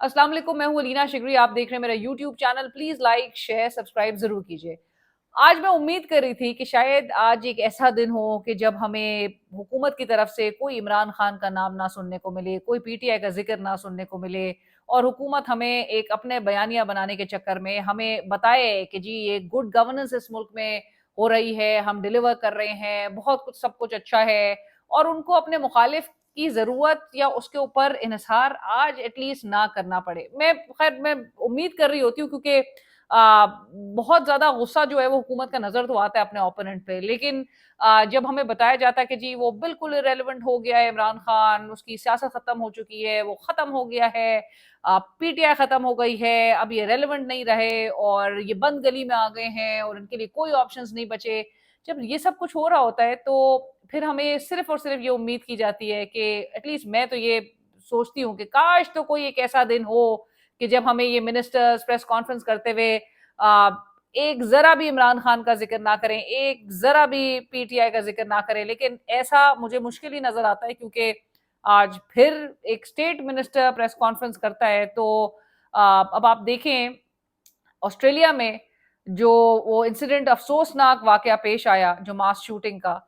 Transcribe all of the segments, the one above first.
अस्सलाम वालेकुम, मैं हूँ अलीना शिगरी। आप देख रहे हैं मेरा YouTube channel. Please like share subscribe जरूर कीजिए। आज मैं उम्मीद कर रही थी कि शायद आज एक ऐसा दिन हो कि जब हमें हुकूमत की तरफ से कोई इमरान खान का नाम ना सुनने को मिले, कोई पीटीआई का जिक्र ना सुनने को मिले, और हुकूमत हमें एक अपने बयानिया बनाने के चक्कर में हमें बताए कि जी ये गुड गवर्नेंस इस मुल्क में हो रही है, हम डिलीवर कर रहे हैं, बहुत कुछ सब कुछ अच्छा है, और उनको अपने मुखालिफ की जरूरत या उसके ऊपर इन्हिसार आज एटलीस्ट ना करना पड़े। मैं उम्मीद कर रही होती हूँ, क्योंकि बहुत ज्यादा गुस्सा जो है वो हुकूमत का नजर तो आता है अपने ओपोनेंट पे, लेकिन जब हमें बताया जाता है कि जी वो बिल्कुल इरेलीवेंट हो गया है इमरान खान, उसकी सियासत खत्म हो चुकी है, वो खत्म हो गया है, पीटीआई खत्म हो गई है, अब ये रेलेवेंट नहीं रहे और ये बंद गली में आ गए हैं और इनके लिए कोई ऑप्शंस नहीं बचे। जब ये सब कुछ हो रहा होता है तो फिर हमें सिर्फ और सिर्फ ये उम्मीद की जाती है कि एटलीस्ट मैं तो ये सोचती हूँ कि काश तो कोई एक ऐसा दिन हो कि जब हमें ये मिनिस्टर्स प्रेस कॉन्फ्रेंस करते हुए आ, एक जरा भी इमरान खान का जिक्र ना करें, एक जरा भी पीटीआई का जिक्र ना करें। लेकिन ऐसा मुझे मुश्किल ही नजर आता है, क्योंकि आज फिर एक स्टेट मिनिस्टर प्रेस कॉन्फ्रेंस करता है तो अब आप देखें ऑस्ट्रेलिया में जो वो इंसिडेंट अफसोसनाक वाकया पेश आया जो मास शूटिंग का,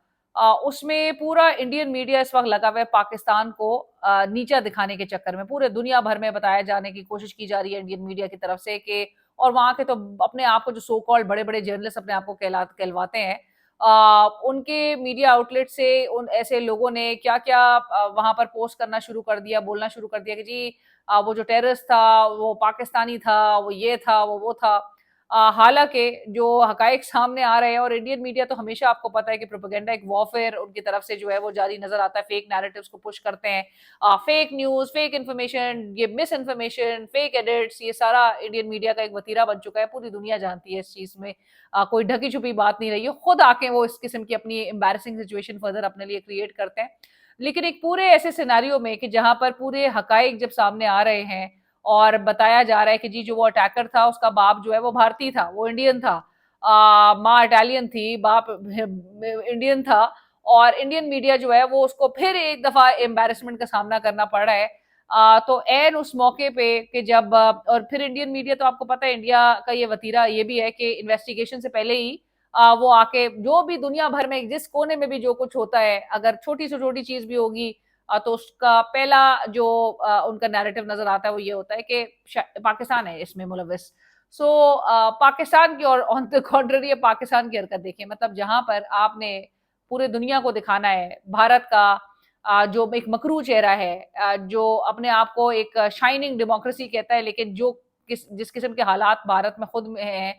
उसमें पूरा इंडियन मीडिया इस वक्त लगा हुआ है पाकिस्तान को नीचा दिखाने के चक्कर में। पूरे दुनिया भर में बताया जाने की कोशिश की जा रही है इंडियन मीडिया की तरफ से कि, और वहां के तो अपने आप को जो सो कॉल्ड बड़े बड़े जर्नलिस्ट अपने आप को कहलवाते हैं, उनके मीडिया आउटलेट से उन ऐसे लोगों ने क्या क्या वहां पर पोस्ट करना शुरू कर दिया, बोलना शुरू कर दिया कि जी वो जो टेररिस्ट था वो पाकिस्तानी था, वो ये था, वो था। हालांकि जो हकाइक सामने आ रहे हैं, और इंडियन मीडिया तो हमेशा आपको पता है कि प्रोपेगेंडा एक वॉरफेयर उनकी तरफ से जो है वो जारी नजर आता है, फेक नैरेटिव्स को पुश करते हैं, फेक न्यूज, फेक इन्फॉर्मेशन, ये मिस इन्फॉर्मेशन, फेक एडिट्स, ये सारा इंडियन मीडिया का एक वतीरा बन चुका है। पूरी दुनिया जानती है इस चीज में, कोई ढकी छुपी बात नहीं रही है। खुद आके वो इस किस्म की अपनी एम्बैरसिंग सिचुएशन फर्दर अपने लिए क्रिएट करते हैं। लेकिन एक पूरे ऐसे सिनेरियो में कि जहां पर पूरे हकाइक जब सामने आ रहे हैं और बताया जा रहा है कि जी जो वो अटैकर था उसका बाप जो है वो भारतीय था, वो इंडियन था, माँ इटालियन थी, बाप इंडियन था, और इंडियन मीडिया जो है वो उसको फिर एक दफा एम्बेरसमेंट का सामना करना पड़ रहा है। तो एन उस मौके पे कि जब और फिर इंडियन मीडिया तो आपको पता है इंडिया का ये वतीरा ये भी है कि इन्वेस्टिगेशन से पहले ही वो आके जो भी दुनिया भर में जिस कोने में भी जो कुछ होता है, अगर छोटी से छोटी चीज भी होगी, तो उसका पहला जो उनका नैरेटिव नजर आता है वो ये होता है कि पाकिस्तान है इसमें मुलविस। सो पाकिस्तान की, और ऑन द कॉन्ट्ररी पाकिस्तान की हरकत देखिए, मतलब जहां पर आपने पूरे दुनिया को दिखाना है भारत का जो एक मकरू चेहरा है, जो अपने आप को एक शाइनिंग डेमोक्रेसी कहता है, लेकिन जो जिस किस्म के हालात भारत में खुद में हैं,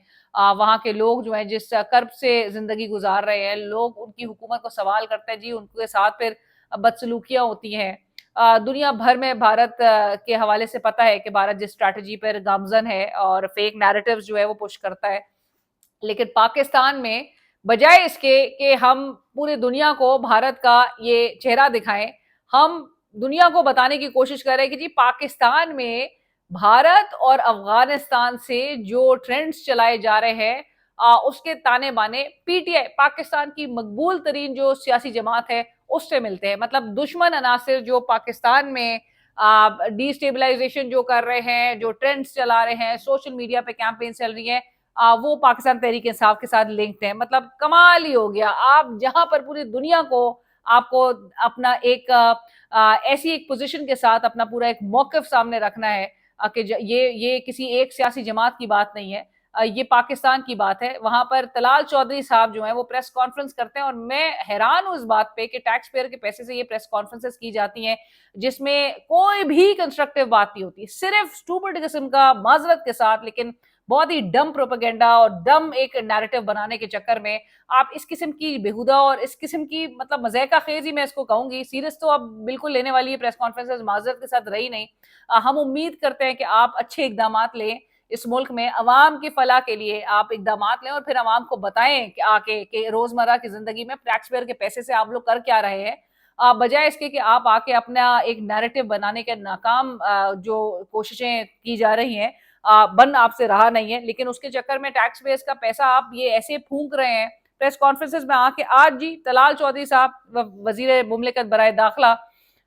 वहाँ के लोग जो हैं जिस कर्ब से जिंदगी गुजार रहे हैं, लोग उनकी हुकूमत को सवाल करते हैं, जी उनके साथ फिर बदसलूकियां होती हैं। दुनिया भर में भारत के हवाले से पता है कि भारत जिस स्ट्रैटेजी पर गामजन है और फेक नैरेटिव्स जो है वो पुश करता है। लेकिन पाकिस्तान में बजाय इसके कि हम पूरी दुनिया को भारत का ये चेहरा दिखाएं, हम दुनिया को बताने की कोशिश करें कि जी पाकिस्तान में भारत और अफगानिस्तान से जो ट्रेंड्स चलाए जा रहे हैं, उसके ताने बाने पीटीआई पाकिस्तान की मकबूल तरीन जो सियासी जमात है उससे मिलते हैं। मतलब दुश्मन अनासिर जो पाकिस्तान में डिस्टेबलाइजेशन जो कर रहे हैं, जो ट्रेंड्स चला रहे हैं, सोशल मीडिया पे कैंपेन चल रही है, वो पाकिस्तान तहरीक इंसाफ के साथ लिंक्ड है। मतलब कमाल ही हो गया। आप जहां पर पूरी दुनिया को आपको अपना एक ऐसी एक पोजीशन के साथ अपना पूरा एक मौकफ सामने रखना है कि ये किसी एक सियासी जमात की बात नहीं है, ये पाकिस्तान की बात है। वहां पर तलाल चौधरी साहब जो हैं वो प्रेस कॉन्फ्रेंस करते हैं, और मैं हैरान हूं इस बात पे कि टैक्स पेयर के पैसे से ये प्रेस कॉन्फ्रेंसेस की जाती हैं जिसमें कोई भी कंस्ट्रक्टिव बात नहीं होती, सिर्फ स्टूपिड किस्म का माजरत के साथ, लेकिन बहुत ही डम प्रोपेगेंडा और डम एक नैरेटिव बनाने के चक्कर में आप इस किस्म की बेहुदा और इस किस्म की मतलब मज़ाक़ा खेज़ ही मैं इसको कहूंगी, सीरियस तो अब बिल्कुल लेने वाली है प्रेस कॉन्फ्रेंसेस माजरत के साथ रही नहीं। हम उम्मीद करते हैं कि आप अच्छे इकदाम लें, इस मुल्क में अवाम की फलाह के लिए आप इकदाम लें, और फिर अवाम को बताएं कि आके कि रोजमर्रा की जिंदगी में टैक्स पेयर के पैसे से आप लोग कर क्या रहे हैं, बजाय इसके कि आप आके अपना एक नैरेटिव बनाने के नाकाम जो कोशिशें की जा रही हैं, बन आपसे रहा नहीं है। लेकिन उसके चक्कर में टैक्स पेयर्स का पैसा आप ये ऐसे फूंक रहे हैं प्रेस कॉन्फ्रेंसेस में आके। आज जी तलाल चौधरी साहब वजीर मुमलिकत बराए दाखिला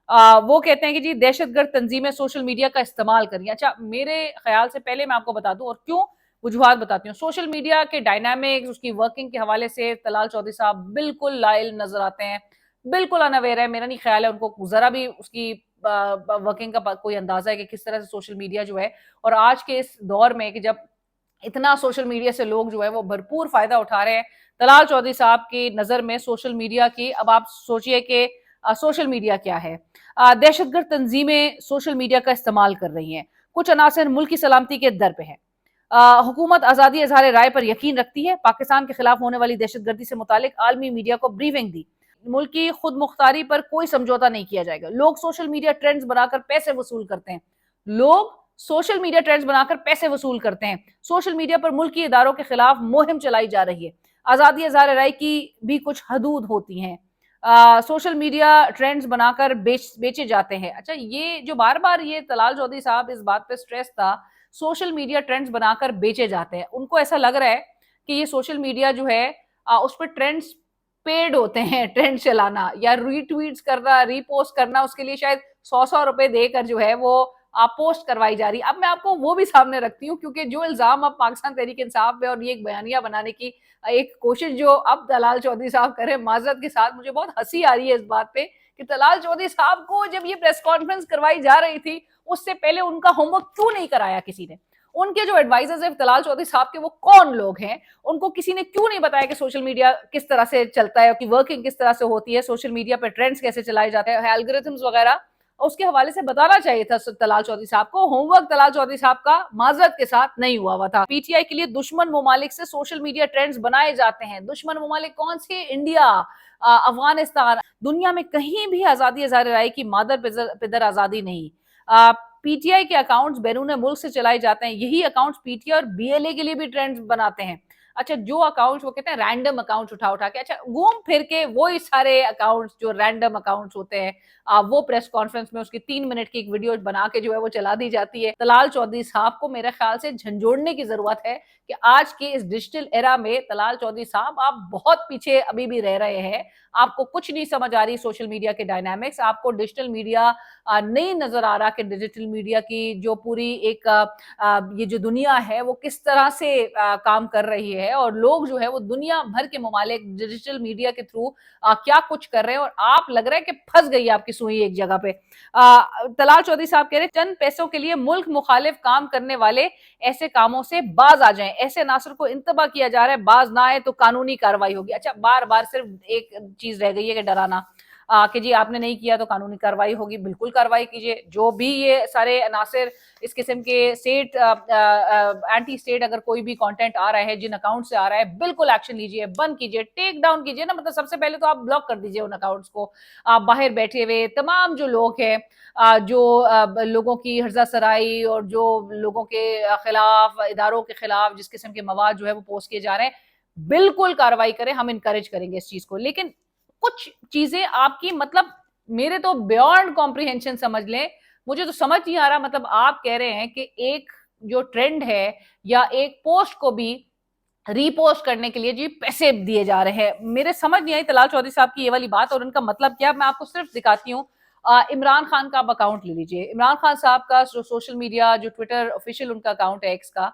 वो कहते हैं कि जी दहशतगर्द तंजीमें सोशल मीडिया का इस्तेमाल करिए। अच्छा, मेरे ख्याल से पहले मैं आपको बता दूं और क्यों वजूहात बताती हूँ। सोशल मीडिया के डायनामिक्स, उसकी वर्किंग के हवाले से तलाल चौधरी साहब बिल्कुल लाइल नजर आते हैं, बिल्कुल अनअवेयर है। मेरा नहीं ख्याल है उनको जरा भी उसकी वर्किंग का कोई अंदाजा है कि किस तरह से सोशल मीडिया जो है, और आज के इस दौर में कि जब इतना सोशल मीडिया से लोग जो है वो भरपूर फायदा उठा रहे हैं, तलाल चौधरी साहब की नजर में सोशल मीडिया की, अब आप सोचिए कि सोशल मीडिया क्या है। दहशतगर्द तंजीमें सोशल मीडिया का इस्तेमाल कर रही हैं, कुछ अनासर मुल्क की सलामती के दर पे है। हुकूमत आज़ादी इजहार राय पर यकीन रखती है, पाकिस्तान के खिलाफ होने वाली दहशतगर्दी से मुतालिक आलमी मीडिया को ब्रीफिंग दी, मुल्क की खुद मुख्तारी पर कोई समझौता नहीं किया जाएगा। लोग सोशल मीडिया ट्रेंड्स बनाकर पैसे वसूल करते हैं, लोग सोशल मीडिया ट्रेंड्स बनाकर पैसे वसूल करते हैं। सोशल मीडिया पर मुल्की इदारों के खिलाफ मुहिम चलाई जा रही है। आज़ादी इजहार राय की भी कुछ हदूद होती हैं। सोशल मीडिया ट्रेंड्स बनाकर बेचे जाते हैं। अच्छा, ये जो बार बार ये तलाल चौधरी साहब इस बात पे स्ट्रेस था, सोशल मीडिया ट्रेंड्स बनाकर बेचे जाते हैं, उनको ऐसा लग रहा है कि ये सोशल मीडिया जो है उस पर ट्रेंड्स पेड होते हैं, ट्रेंड चलाना या रीट्वीट्स करना, रीपोस्ट करना, उसके लिए शायद 100-100 रुपए देकर जो है वो पोस्ट करवाई जा रही है। अब मैं आपको वो भी सामने रखती हूँ, क्योंकि जो इल्जाम अब पाकिस्तान तहरीक इंसाफ पे और ये एक बयानिया बनाने की एक कोशिश जो अब तलाल चौधरी साहब करे, माजरत के साथ मुझे बहुत हंसी आ रही है इस बात पे कि तलाल चौधरी साहब को जब ये प्रेस कॉन्फ्रेंस करवाई जा रही थी, उससे पहले उनका होमवर्क क्यों नहीं कराया किसी ने? उनके जो एडवाइजर्स है तलाल चौधरी साहब के, वो कौन लोग हैं? उनको किसी ने क्यों नहीं बताया कि सोशल मीडिया किस तरह से चलता है, कि वर्किंग किस तरह से होती है, सोशल मीडिया पर ट्रेंड्स कैसे चलाए जाते हैं, एल्गोरिथम्स वगैरह, उसके हवाले से बताना चाहिए था तलाल चौधरी साहब को। होमवर्क तलाल चौधरी साहब का माजरत के साथ नहीं हुआ था। पीटीआई के लिए दुश्मन ममालिक से सोशल मीडिया ट्रेंड्स बनाए जाते हैं। दुश्मन ममालिक कौन से? इंडिया, अफगानिस्तान, दुनिया में कहीं भी आजादी इज़हार राय की मादर पिदर आजादी नहीं। पीटीआई के अकाउंट्स बैरून मुल्क से चलाए जाते हैं, यही अकाउंट्स पीटीआई और बीएलए के लिए भी ट्रेंड्स बनाते हैं। अच्छा, जो अकाउंट्स वो कहते हैं रैंडम अकाउंट्स उठा उठा के, अच्छा घूम फिर के वही सारे अकाउंट्स जो रैंडम अकाउंट्स होते हैं, वो प्रेस कॉन्फ्रेंस में उसकी 3 मिनट की एक वीडियो बना के जो है वो चला दी जाती है। तलाल चौधरी साहब को मेरे ख्याल से झंझोड़ने की जरूरत है कि आज के इस डिजिटल एरा में तलाल चौधरी साहब आप बहुत पीछे अभी भी रह रहे हैं। आपको कुछ नहीं समझ आ रही सोशल मीडिया के डायनामिक्स, आपको डिजिटल मीडिया नहीं नजर आ रहा कि डिजिटल मीडिया की जो पूरी एक ये जो दुनिया है वो किस तरह से काम कर रही है, और लोग जो है वो दुनिया भर के ममालिक डिजिटल मीडिया के थ्रू क्या कुछ कर रहे हैं, और आप लग रहा है कि फंस गई आपकी सुई एक जगह पे। तलाल चौधरी साहब कह रहे चंद पैसों के लिए मुल्क मुखालिफ काम करने वाले ऐसे कामों से बाज आ जाएं, ऐसे नासर को इंतबा किया जा रहा है, बाज ना आए तो कानूनी कार्रवाई होगी। अच्छा, बार बार सिर्फ एक चीज रह गई है कि डराना, कि जी आपने नहीं किया तो कानूनी कार्रवाई होगी। बिल्कुल कार्रवाई कीजिए। जो भी ये सारे अनासिर इस किस्म के स्टेट एंटी स्टेट अगर कोई भी कंटेंट आ रहा है, जिन अकाउंट से आ रहा है, बिल्कुल एक्शन लीजिए, बंद कीजिए, टेक डाउन कीजिए ना। मतलब सबसे पहले तो आप ब्लॉक कर दीजिए उन अकाउंट्स को। आप बाहर बैठे हुए तमाम जो लोग हैं, जो लोगों की हर्जा सराई और जो लोगों के खिलाफ, इदारों के खिलाफ जिस किस्म के मवाद जो है वो पोस्ट किए जा रहे हैं, बिल्कुल कार्रवाई करें, हम इनकरेज करेंगे इस चीज को। लेकिन कुछ चीजें आपकी, मतलब मेरे तो बियॉन्ड कॉम्प्रिहेंशन समझ लें, मुझे तो समझ नहीं आ रहा। मतलब आप कह रहे हैं कि एक जो ट्रेंड है या एक पोस्ट को भी रीपोस्ट करने के लिए जी पैसे दिए जा रहे हैं। मेरे समझ नहीं आई तलाल चौधरी साहब की ये वाली बात और उनका मतलब क्या। मैं आपको सिर्फ दिखाती हूँ। इमरान खान का आप अकाउंट ले लीजिए। इमरान खान साहब का जो सोशल मीडिया, जो ट्विटर ऑफिशियल उनका अकाउंट है एक्स का,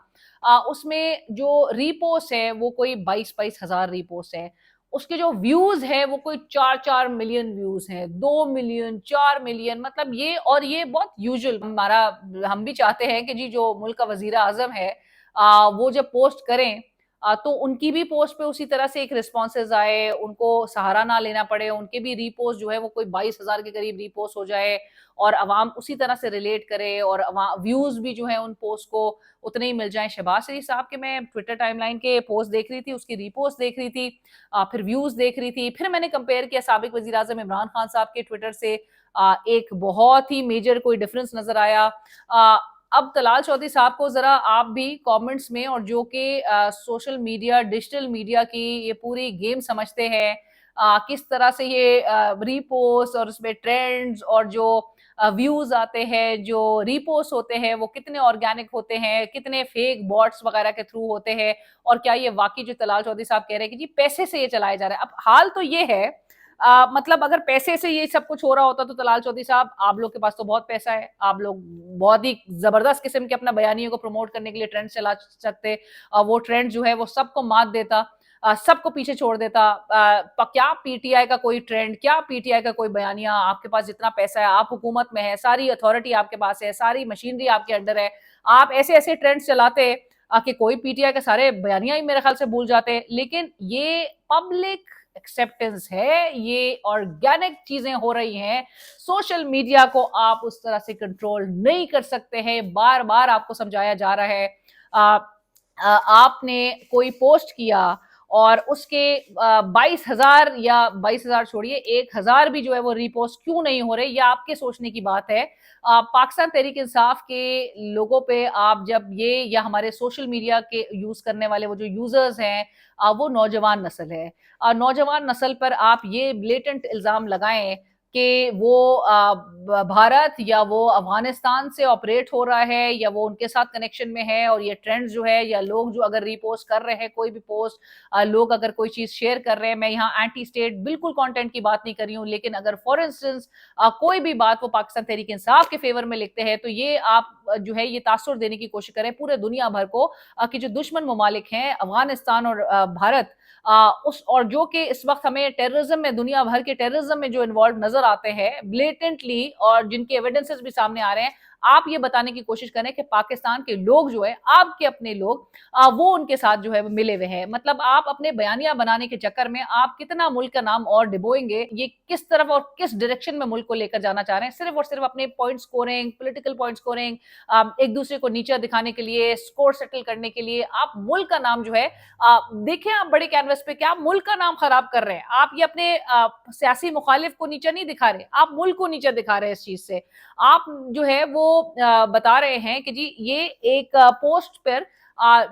उसमें जो रीपोस्ट है वो कोई 22-22 हजार रीपोस्ट है। उसके जो व्यूज है वो कोई 4-4 मिलियन व्यूज हैं, 2 मिलियन, 4 मिलियन। मतलब ये, और ये बहुत यूजुअल हमारा, हम भी चाहते हैं कि जी जो मुल्क का वजीर आजम है वो जब पोस्ट करें तो उनकी भी पोस्ट पे उसी तरह से एक रिस्पॉन्सेज आए, उनको सहारा ना लेना पड़े, उनके भी रीपोस्ट जो है वो कोई 22,000 के करीब रीपोस्ट हो जाए और अवाम उसी तरह से रिलेट करे और व्यूज भी जो है उन पोस्ट को उतने ही मिल जाएं। शहबाज शरीफ साहब के मैं ट्विटर टाइमलाइन के पोस्ट देख रही थी, उसकी रीपोस्ट देख रही थी, फिर व्यूज देख रही थी, फिर मैंने कंपेयर किया साबिक वजीर आजम इमरान खान साहब के ट्विटर से, एक बहुत ही मेजर कोई डिफरेंस नजर आया। अब तलाल चौधरी साहब को जरा आप भी कमेंट्स में, और जो कि सोशल मीडिया, डिजिटल मीडिया की ये पूरी गेम समझते हैं, किस तरह से ये रीपोस्ट और उसमें ट्रेंड्स और जो व्यूज आते हैं, जो रीपोस्ट होते हैं, वो कितने ऑर्गेनिक होते हैं, कितने फेक बॉट्स वगैरह के थ्रू होते हैं, और क्या ये वाकई जो तलाल चौधरी साहब कह रहे हैं कि जी पैसे से ये चलाया जा रहा है। अब हाल तो ये है मतलब अगर पैसे से ये सब कुछ हो रहा होता तो तलाल चौधरी साहब, आप लोग के पास तो बहुत पैसा है, आप लोग बहुत ही जबरदस्त किस्म के अपना बयानियों को प्रमोट करने के लिए ट्रेंड चला सकते। वो ट्रेंड जो है वो सबको मात देता, सबको पीछे छोड़ देता। क्या पीटीआई का कोई ट्रेंड, क्या पीटीआई का कोई बयानिया, आपके पास जितना पैसा है, आप हुकूमत में है, सारी अथॉरिटी आपके पास है, सारी मशीनरी आपके अंडर है, आप ऐसे ऐसे ट्रेंड्स चलाते कि कोई पीटीआई के सारे बयानिया ही मेरे ख्याल से भूल जाते। लेकिन ये पब्लिक एक्सेप्टेंस है, ये ऑर्गेनिक चीजें हो रही हैं। सोशल मीडिया को आप उस तरह से कंट्रोल नहीं कर सकते हैं, बार बार आपको समझाया जा रहा है। आपने कोई पोस्ट किया और उसके 22,000 या 22,000 छोड़िए 1,000 भी जो है वो रीपोस्ट क्यों नहीं हो रहे, ये आपके सोचने की बात है। पाकिस्तान तहरीक इंसाफ के लोगों पे आप जब ये, या हमारे सोशल मीडिया के यूज करने वाले वो जो यूजर्स हैं, वो नौजवान नस्ल है, नौजवान नस्ल पर आप ये ब्लेटेंट इल्जाम लगाएं कि वो भारत या वो अफगानिस्तान से ऑपरेट हो रहा है या वो उनके साथ कनेक्शन में है, और ये ट्रेंड जो है, या लोग जो अगर रीपोस्ट कर रहे हैं कोई भी पोस्ट, लोग अगर कोई चीज शेयर कर रहे हैं, मैं यहाँ एंटी स्टेट बिल्कुल कंटेंट की बात नहीं कर रही हूँ, लेकिन अगर फॉर इंस्टेंस कोई भी बात वो पाकिस्तान तहरीक इंसाफ के फेवर में लिखते हैं, तो ये आप जो है ये तासुर देने की कोशिश करें पूरे दुनिया भर को कि जो दुश्मन ममालिक हैं अफगानिस्तान और भारत, उस, और जो कि इस वक्त हमें टेररिज्म में, दुनिया भर के टेररिज्म में जो इन्वॉल्व नजर आते हैं ब्लेटेंटली, और जिनके एविडेंसेस भी सामने आ रहे हैं, आप ये बताने की कोशिश करें कि पाकिस्तान के लोग जो है, आपके अपने लोग, वो उनके साथ जो है वो मिले हुए हैं। मतलब आप अपने बयानिया बनाने के चक्कर में आप कितना मुल्क का नाम और डिबोएंगे, ये किस तरफ और किस डायरेक्शन में मुल्क को लेकर जाना चाह रहे हैं, सिर्फ और सिर्फ अपने point scoring, political point scoring, एक दूसरे को नीचा दिखाने के लिए, स्कोर सेटल करने के लिए आप मुल्क का नाम जो है, देखें आप बड़े कैनवस पे क्या मुल्क का नाम खराब कर रहे हैं। आप ये अपने सियासी मुखालिफ को नीचा नहीं दिखा रहे, आप मुल्क को नीचा दिखा रहे हैं। इस चीज से आप जो है वो बता रहे हैं कि जी ये एक पोस्ट पर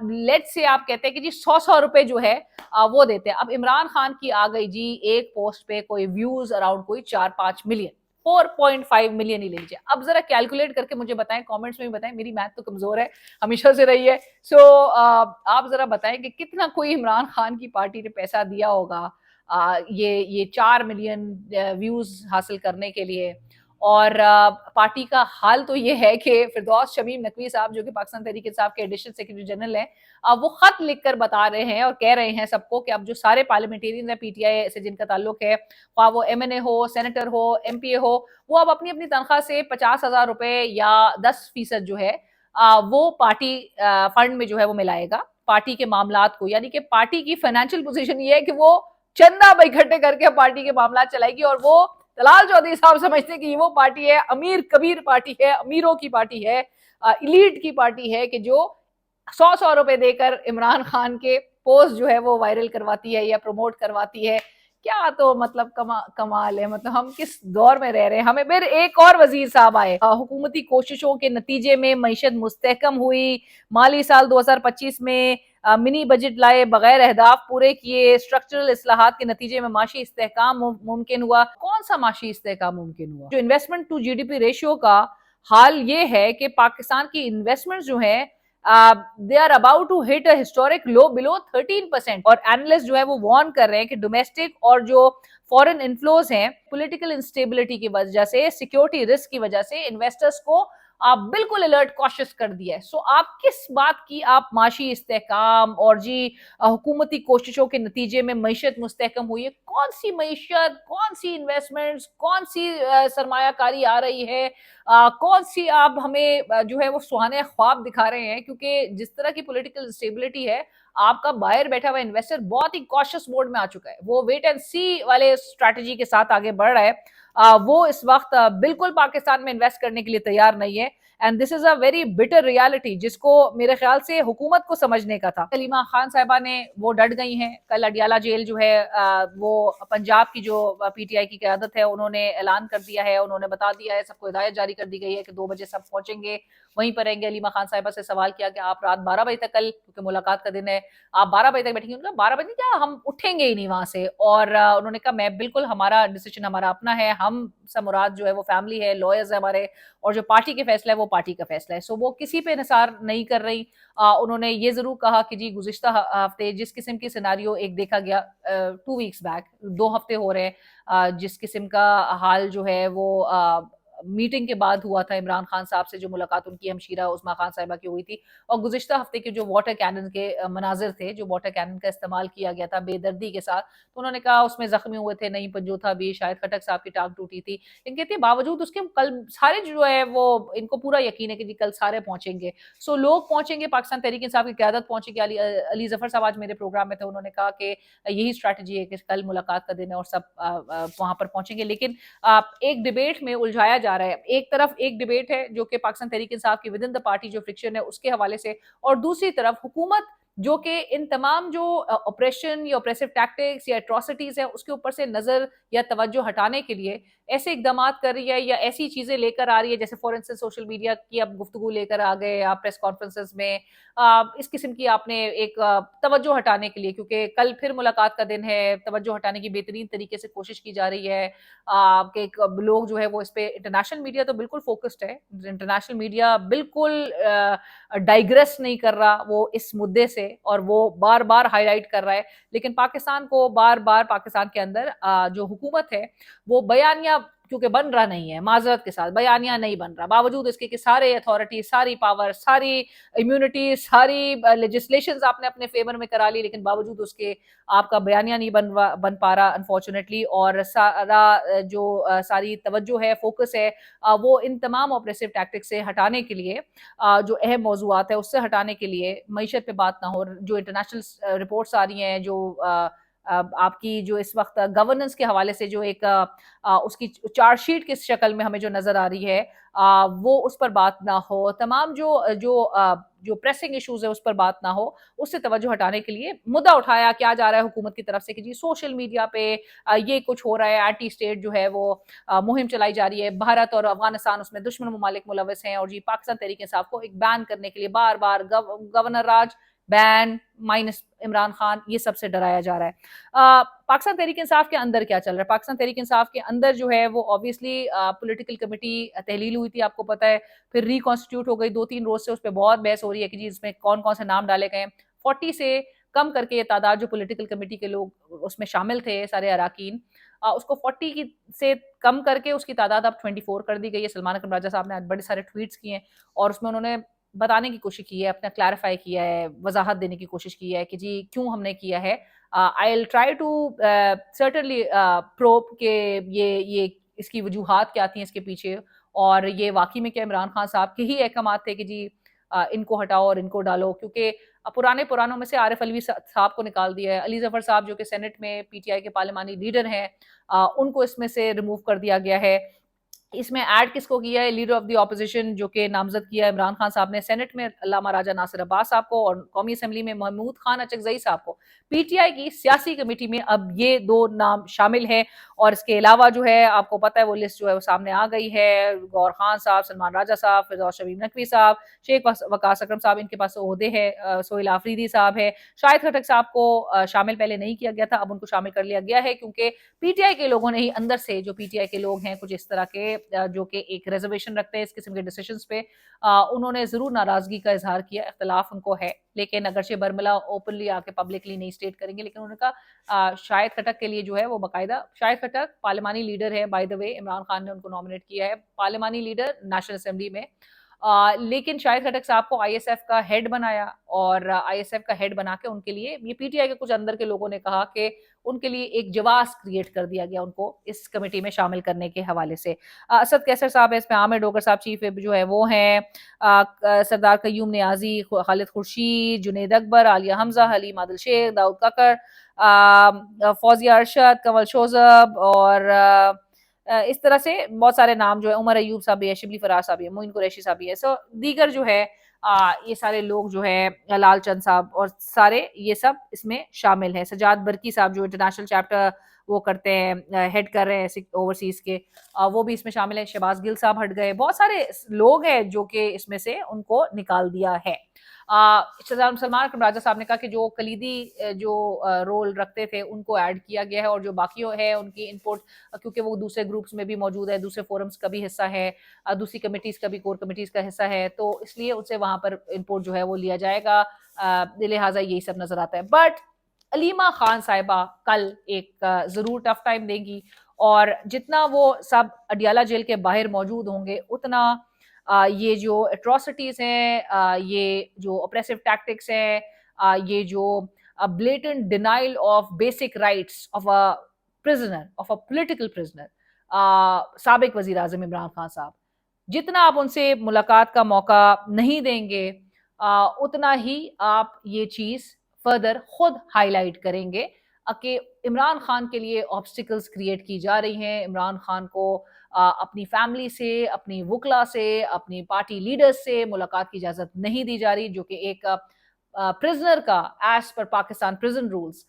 लेट से आप कहते हैं कि जी 100 रुपए जो है वो देते हैं। अब इमरान खान की आ गई जी एक पोस्ट पे कोई व्यूज अराउंड कोई 4-5 मिलियन, 4.5 मिलियन ही ले लीजिए। अब जरा कैलकुलेट करके मुझे बताएं, कमेंट्स में भी बताएं, मेरी मैथ तो कमजोर है, हमेशा से रही है। सो आप जरा बताएं कि कितना कोई इमरान खान की पार्टी ने पैसा दिया होगा ये 4 मिलियन व्यूज हासिल करने के लिए। और पार्टी का हाल तो ये है कि फिरदौस शमीम नकवी साहब जो कि पाकिस्तान तहरीक इंसाफ के एडिशनल सेक्रेटरी जनरल हैं, वो खत लिखकर बता रहे हैं और कह रहे हैं सबको कि अब जो सारे पार्लियामेंटेरियन हैं पीटीआई से जिनका ताल्लुक है, वो एमएनए हो, सेनेटर हो, एमपीए हो, वो अब अपनी अपनी तनख्वाह से 50,000 रुपए या 10% जो है वो पार्टी फंड में जो है वो मिलाएगा पार्टी के मामलात को। यानी कि पार्टी की फाइनेंशियल पोजीशन ये है कि वो चंदा इकट्ठे करके पार्टी के मामला चलाएगी, और वो तलाल चौधरी साहब समझते हैं कि वो पार्टी है, अमीर कबीर पार्टी है, अमीरों की पार्टी है, इलीट की पार्टी है, कि जो 100 रुपए देकर इमरान खान के पोस्ट जो है वो वायरल करवाती है या प्रमोट करवाती है। क्या तो मतलब कमाल है, मतलब हम किस दौर में रह रहे हैं। हमें फिर एक और वजीर साहब आए, हुकूमती कोशिशों के नतीजे में मईशत मुस्तहकम हुई, माली साल 2025 में मिनी बजट लाए, बगैर अहदाफ पूरे किए, स्ट्रक्चरल इस्लाहात के नतीजे में माशी इस्तेहकाम मुमकिन हुआ। कौन सा माशी इस्तेहकाम मुमकिन हुआ? जो इन्वेस्टमेंट टू जीडीपी रेशियो का हाल ये है कि पाकिस्तान की इन्वेस्टमेंट जो है they are about to hit a historic low below 13%, और एनालिस्ट जो है वो वार्न कर रहे हैं कि डोमेस्टिक और जो फॉरेन इन्फ्लोज हैं पॉलिटिकल इंस्टेबिलिटी की वजह से, सिक्योरिटी रिस्क की वजह से इन्वेस्टर्स को आप बिल्कुल अलर्ट कॉशियस कर दिया है। सो आप किस बात की आप माशी इस्तेहकाम और जी हुकूमती कोशिशों के नतीजे में मईशत मुस्तहकम हुई है, कौन सी मईशत, कौन सी इन्वेस्टमेंट्स, कौन सी सरमायाकारी आ रही है, कौन सी आप हमें जो है वो सुहाने ख्वाब दिखा रहे हैं? क्योंकि जिस तरह की पॉलिटिकल स्टेबिलिटी है, आपका बाहर बैठा हुआ इन्वेस्टर बहुत ही कॉशियस मोड में आ चुका है, वो वेट एंड सी वाले स्ट्रैटेजी के साथ आगे बढ़ रहा है। वो इस वक्त बिल्कुल पाकिस्तान में इन्वेस्ट करने के लिए तैयार नहीं है, and this is a very bitter reality जिसको मेरे ख्याल से हुकूमत को समझने का था। सलीमा खान साहिबा ने वो डट गई हैं। कल अडियाला जेल जो है वो पंजाब की जो पीटीआई की क़यादत है उन्होंने ऐलान कर दिया है, उन्होंने बता दिया है, सबको हिदायत जारी कर दी गई है कि 2 बजे सब पहुंचेंगे वहीं पर रहेंगे। अलीमा खान साहिबा से सवाल किया कि आप रात 12 बजे तक, कल क्योंकि मुलाकात का दिन है, आप 12 बजे तक बैठेंगे? उन्होंने कहा 12 बजे क्या, हम उठेंगे ही नहीं वहां से। और उन्होंने कहा मैं बिल्कुल, हमारा डिसीजन हमारा अपना है, हम सब मुराद जो है वो फैमिली है, लॉयर्स है हमारे, और जो पार्टी के फैसला है वो पार्टी का फैसला है। सो वो किसी पे निसार नहीं कर रही। उन्होंने ये जरूर कहा कि जी गुज़िश्ता हफ्ते जिस किस्म की सिनारियो एक देखा गया 2 वीक्स बैक, 2 हफ्ते हो रहे हैं, जिस किस्म का हाल जो है वो मीटिंग के बाद हुआ था, इमरान खान साहब से जो मुलाकात उनकी हमशीरा उस्मा खान साहिबा की हुई थी, और गुज़िश्ता हफ्ते के जो वाटर कैनन के मनाजिर थे, जो वाटर कैनन का इस्तेमाल किया गया था बेदर्दी के साथ, तो उन्होंने कहा उसमें जख्मी हुए थे नईम पंजोथा भी, शाहिद खटक साहब की टांग टूटी थी। लेकिन कहते हैं बावजूद उसके कल सारे जो है वो, इनको पूरा यकीन है कि जी कल सारे पहुंचेंगे। सो लोग पहुंचेंगे, पाकिस्तान तहरीक इंसाफ की क़यादत पहुंचेगी। अली जफर साहब आज मेरे प्रोग्राम में थे, उन्होंने कहा कि यही स्ट्रैटेजी है कि कल मुलाकात का दिन है और सब वहां पर पहुंचेंगे। लेकिन एक डिबेट में उलझाया जा रहा है। एक तरफ एक डिबेट है जो कि पाकिस्तान तहरीक इंसाफ की विद इन द पार्टी जो फ्रिक्शन है उसके हवाले से, और दूसरी तरफ हुकूमत जो कि इन तमाम जो ऑपरेशन या ऑपरेसिव टैक्टिक्स या एट्रोसिटीज है उसके ऊपर से नजर या तवज्जो हटाने के लिए ऐसे इकदाम कर रही है या ऐसी चीजें लेकर आ रही है, जैसे फॉर इंस्टेंस सोशल मीडिया की अब गुफ्तगू लेकर आ गए आप प्रेस कॉन्फ्रेंसेस में, इस किस्म की आपने एक तवज्जो हटाने के लिए, क्योंकि कल फिर मुलाकात का दिन है, तवज्जो हटाने की बेहतरीन तरीके से कोशिश की जा रही है कि लोग जो है वो इस पे, इंटरनेशनल मीडिया तो बिल्कुल फोकस्ड है, इंटरनेशनल मीडिया बिल्कुल डाइग्रेस नहीं कर रहा वो इस मुद्दे से, और वो बार बार हाईलाइट कर रहा है। लेकिन पाकिस्तान को बार बार, पाकिस्तान के अंदर जो हुकूमत है वो बयानिया क्योंकि बन रहा नहीं है, माजरत के साथ बयानिया नहीं बन रहा, बावजूद इसके कि सारे अथॉरिटी, सारी पावर, सारी इम्यूनिटी, सारी लेजिस्लेशन आपने अपने फेवर में करा ली, लेकिन बावजूद उसके आपका बयानिया नहीं बन पा रहा अनफॉर्चुनेटली। और सारा जो सारी तवज्जो है, फोकस है, वो इन तमाम ऑपरेसिव टैक्टिक्स से हटाने के लिए, जो अहम मौजूआत है उससे हटाने के लिए, मईशत पे बात ना हो, जो इंटरनेशनल रिपोर्ट्स आ रही हैं, जो आपकी जो इस वक्त गवर्नेंस के हवाले से जो एक उसकी चार्जशीट किस शक्ल में हमें जो नजर आ रही है, वो उस पर बात ना हो, तमाम जो प्रेसिंग इश्यूज है उस पर बात ना हो, उससे तवज्जो हटाने के लिए मुद्दा उठाया क्या जा रहा है हुकूमत की तरफ से कि जी सोशल मीडिया पे ये कुछ हो रहा है, एंटी स्टेट जो है वो मुहिम चलाई जा रही है, भारत और अफगानिस्तान उसमें दुश्मन ममालिक मुलविस हैं, और जी पाकिस्तान तहरीक इंसाफ को एक बैन करने के लिए बार बार गवर्नर राज बैन माइनस इमरान खान, ये सबसे डराया जा रहा है। पाकिस्तान तहरीक इंसाफ के अंदर क्या चल रहा है? पाकिस्तान तहरीक इंसाफ के अंदर जो है वो ऑब्वियसली पॉलिटिकल कमेटी तहलील हुई थी, आपको पता है, फिर रिकॉन्स्टिट्यूट हो गई, 2-3 रोज से उस पर बहुत बहस हो रही है कि जी इसमें कौन कौन से नाम डाले गए। 40 से कम करके ये तादाद जो पॉलिटिकल कमेटी के लोग उसमें शामिल थे, सारे अराकीन, उसको 40 की से कम करके उसकी तादाद अब 24 कर दी गई है। सलमान अकरम राजा साहब ने आज बड़े सारे ट्वीट्स किए हैं और उसमें उन्होंने बताने की कोशिश की है, अपना क्लैरिफाई किया है, वजाहत देने की कोशिश की है कि जी क्यों हमने किया है। I will try to certainly probe के ये इसकी वजूहात क्या थी इसके पीछे, और ये वाकई में क्या इमरान खान साहब के ही अहकामात थे कि जी इनको हटाओ और इनको डालो, क्योंकि पुरानों में से आरिफ अलवी साहब को निकाल दिया है, अली जफर साहब जो कि सेनेट में पीटीआई के पार्लिमानी लीडर हैं, उनको इसमें से रिमूव कर दिया गया है। इसमें ऐड किसको किया है? लीडर ऑफ द ऑपोजिशन जो कि नामजद किया है इमरान खान साहब ने, सेनेट में अल्लामा राजा नासिर अब्बास साहब को, और कौमी असम्बली में महमूद खान अचकजई साहब को। पीटीआई की सियासी कमेटी में अब ये 2 नाम शामिल हैं, और इसके अलावा जो है आपको पता है वो लिस्ट जो है वो सामने आ गई है, गौर खान साहब, सलमान राजा साहब, फिरदौस शमीम नकवी साहब, शेख वकास अकरम साहब, इनके पास ओहदे है, सोहेल आफरीदी साहब है, शाहिद खटक साहब को शामिल पहले नहीं किया गया था, अब उनको शामिल कर लिया गया है, क्योंकि पीटीआई के लोगों ने ही अंदर से, जो पीटीआई के लोग हैं कुछ इस तरह के जो कि एक रिजर्वेशन रखते हैं इस किस्म के डिसीजंस पे, उन्होंने जरूर नाराजगी का इजहार किया, इख्तलाफ उनको है, लेकिन अगरचे बरमला ओपनली आके पब्लिकली नहीं स्टेट करेंगे, लेकिन उन्होंने कहा शाहिद खटक के लिए जो है वो बाकायदा, शाहिद खटक पार्लिमानी लीडर है, by the way Imran Khan ने उनको नॉमिनेट किया है पार्लिमानी लीडर नेशनल असेंबली में, लेकिन शाहिद खटक साहब को आईएसएफ का हेड बनाया, और आईएसएफ का हेड बना के उनके लिए, ये पीटीआई के कुछ अंदर के लोगों ने कहा कि उनके लिए एक जवास क्रिएट कर दिया गया उनको इस कमेटी में शामिल करने के हवाले से। असद कैसर साहब है इसमें, आमिर डोगर साहब चीफ विप जो है वो हैं, सरदार कयूम नियाजी, खालिद खुर्शीद, जुनेद अकबर, आलिया हमजा, हलीम आदिल शेख, दाऊद ककर, फौजिया अरशद, कंवल शोजब, और इस तरह से बहुत सारे नाम जो है, उमर अयूब साहब भी है, शिबली फराज साहब भी है, मोइन कुरैशी साहब भी है, सो दीगर जो है ये सारे लोग जो है, लाल चंद साहब और सारे ये सब इसमें शामिल हैं। सजाद बरकी साहब जो इंटरनेशनल चैप्टर वो करते हैं, हेड कर रहे हैं ओवरसीज के, वो भी इसमें शामिल है। शहबाज गिल साहब हट गए, बहुत सारे लोग हैं जो कि इसमें से उनको निकाल दिया है। सलमान अकरम राजा साहब ने कहा कि जो कलीदी जो रोल रखते थे उनको ऐड किया गया है, और जो बाकी है उनकी इनपुट, क्योंकि वो दूसरे ग्रुप्स में भी मौजूद है, दूसरे फोरम्स का भी हिस्सा है, दूसरी कमिटीज का भी, कोर कमिटीज का हिस्सा है, तो इसलिए उनसे वहां पर इनपुट जो है वो लिया जाएगा, लिहाजा यही सब नजर आता है। बट अलीमा खान साहिबा कल एक जरूर टफ टाइम देंगी, और जितना वो सब अडियाला जेल के बाहर मौजूद होंगे उतना ये जो एट्रोसिटीज हैं, ये जो ऑपरेसिव टैक्टिक्स हैं, ये जो blatant denial of basic rights of a prisoner, of a political prisoner, साबिक वजीर आजम इमरान खान साहब, जितना आप उनसे मुलाकात का मौका नहीं देंगे, उतना ही आप ये चीज फर्दर खुद हाईलाइट करेंगे कि इमरान खान के लिए ऑब्स्टिकल्स क्रिएट की जा रही हैं, इमरान खान को अपनी फैमिली से, अपनी वकला से, अपनी पार्टी लीडर्स से मुलाकात की इजाजत नहीं दी जा रही, जो कि एक प्रिजनर का as per Pakistan prison rules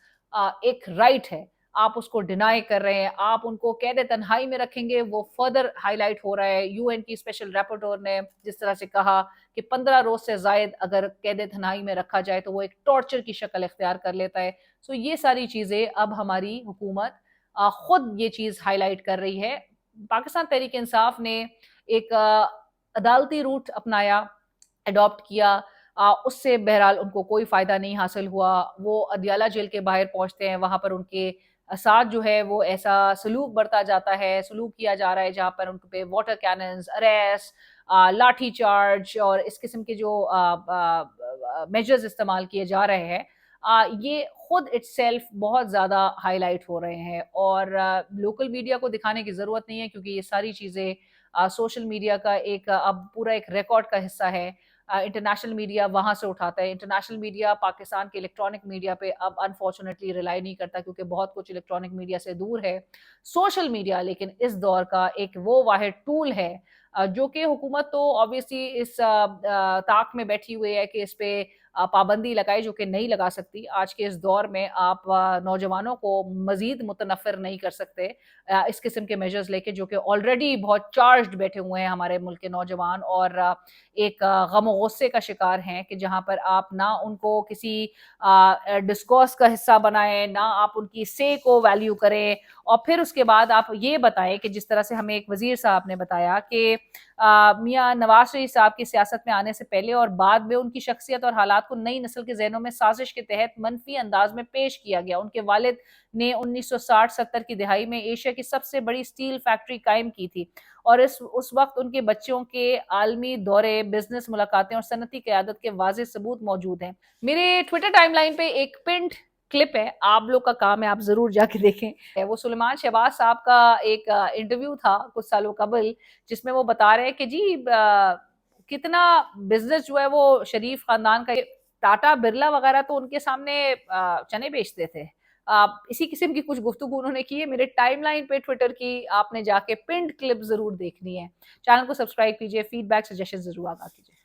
एक राइट है। आप उसको डिनाई कर रहे हैं, आप उनको कैद तन्हाई में रखेंगे, वो फर्दर हाईलाइट हो रहा है। यूएन की स्पेशल रैपोर्टर ने जिस तरह से कहा कि 15 रोज से जायद अगर कैद तन्हाई में रखा जाए तो वो एक टॉर्चर की शक्ल इख्तियार कर लेता है। सो ये सारी चीजें अब हमारी हुकूमत खुद ये चीज हाईलाइट कर रही है। पाकिस्तान तहरीक इंसाफ ने एक अदालती रूट अपनाया, अडॉप्ट किया, उससे बहरहाल उनको कोई फायदा नहीं हासिल हुआ। वो अदियाला जेल के बाहर पहुंचते हैं, वहां पर उनके साथ जो है वो ऐसा सलूक बरता जाता है, सलूक किया जा रहा है जहां पर उन पे वाटर कैनन्स, अरेस्ट, लाठी चार्ज और इस किस्म के जो मेजर्स इस्तेमाल किए जा रहे हैं, ये खुद इटसेल्फ बहुत ज़्यादा हाईलाइट हो रहे हैं। और लोकल मीडिया को दिखाने की ज़रूरत नहीं है, क्योंकि ये सारी चीज़ें सोशल मीडिया का एक अब पूरा एक रिकॉर्ड का हिस्सा है। इंटरनेशनल मीडिया वहां से उठाता है। इंटरनेशनल मीडिया पाकिस्तान के इलेक्ट्रॉनिक मीडिया पे अब अनफॉर्चुनेटली रिलाई नहीं करता, क्योंकि बहुत कुछ इलेक्ट्रॉनिक मीडिया से दूर है। सोशल मीडिया लेकिन इस दौर का एक वो वाहिद टूल है, जो कि हुकूमत तो ऑब्वियसली इस ताक में बैठी हुई है कि इस पे पाबंदी लगाई, जो कि नहीं लगा सकती। आज के इस दौर में आप नौजवानों को मजीद मुतनफ़िर नहीं कर सकते इस किस्म के मेजर्स लेके, जो कि ऑलरेडी बहुत चार्ज्ड बैठे हुए हैं हमारे मुल्क के नौजवान, और एक गम और गुस्से का शिकार हैं कि जहां पर आप ना उनको किसी डिस्कोर्स का हिस्सा बनाएं, ना आप उनकी से को वैल्यू करें, और फिर उसके बाद आप ये बताएं कि जिस तरह से हमें एक वजीर साहब ने बताया कि मियां नवाज शरीफ साहब की सियासत में आने से पहले और बाद में उनकी शख्सियत और हालात को नई नस्ल के जहनों में साजिश के तहत मनफी अंदाज में पेश किया गया। उनके वालिद ने 1960-70 की दिहाई में एशिया की सबसे बड़ी स्टील फैक्ट्री कायम की थी, और उस वक्त उनके बच्चों के आलमी दौरे, बिजनेस मुलाकातें और सनती क़यादत के वाज़ेह सबूत मौजूद हैं। मेरे ट्विटर टाइमलाइन पे एक पिंड क्लिप है, आप लोग का काम है आप जरूर जाके देखें। वो सुलेमान शहबाज साहब का एक इंटरव्यू था कुछ सालों कबल, जिसमें वो बता रहे हैं कि जी कितना बिजनेस जो है वो शरीफ खानदान का, टाटा बिरला वगैरह तो उनके सामने चने बेचते थे। इसी किस्म की कुछ गुफ्तगू उन्होंने की है। मेरे टाइमलाइन पे ट्विटर की आपने जाके पिंड क्लिप जरूर देखनी है। चैनल को सब्सक्राइब कीजिए, फीडबैक सजेशन जरूर आगा कीजिए।